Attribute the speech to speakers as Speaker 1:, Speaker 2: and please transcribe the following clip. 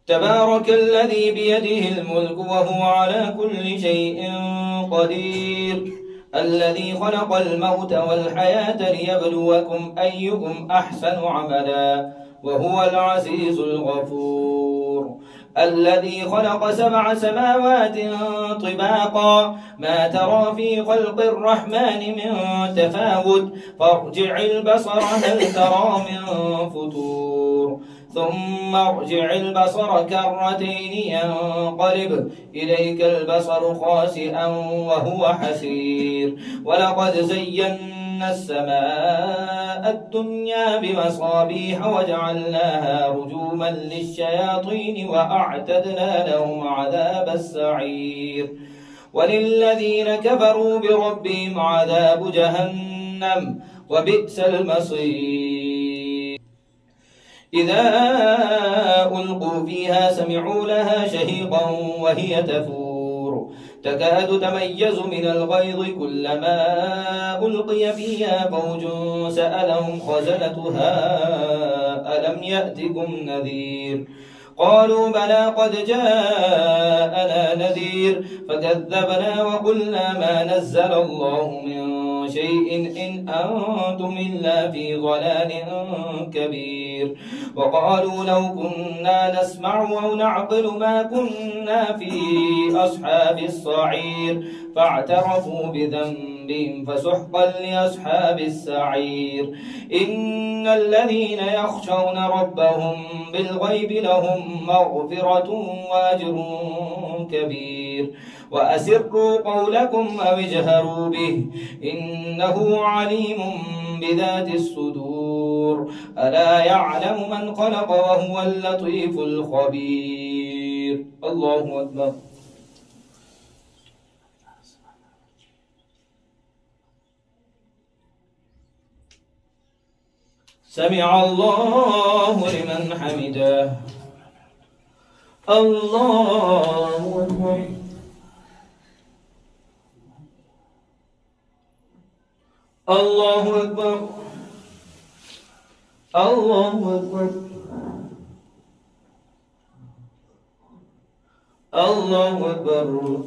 Speaker 1: تبارك الذي بيده الملك وهو على كل شيء قدير الذي خلق الموت والحياة ليبلوكم أيكم أحسن عملا وهو العزيز الغفور الذي خلق 7 سماوات طباقا ما ترى في خلق الرحمن من تفاوت فارجع البصر هل ترى من فتور ثم ارجع البصر كرتين ينقلب إليك البصر خاسئا وهو حسير ولقد زينا السماء الدنيا بمصابيح وجعلناها رجوما للشياطين وأعتدنا لهم عذاب السعير وللذين كفروا بربهم عذاب جهنم وبئس المصير إذا ألقوا فيها سمعوا لها شهيقا وهي تفور تكاد تميز من الغيظ كلما ألقي فيها فوج سألهم خزنتها ألم يأتكم نذير قالوا بلى قد جاءنا نذير فكذبنا وقلنا ما نزل الله من شيء إن أنتم إلا في ضلال كبير وقالوا لو كنا نسمع أو نعقل ما كنا في أصحاب الصعير فاعترفوا بذنبهم فسحقا لأصحاب السعير إن الذين يخشون ربهم بالغيب لهم مغفرة وأجر كبير وأسروا قولكم أو اجهروا به إنه عليم بذات الصدور ألا يعلم من خلق وهو اللطيف الخبير الله أكبر سمع الله لمن حمده الله أكبر الله أكبر الله أكبر الله أكبر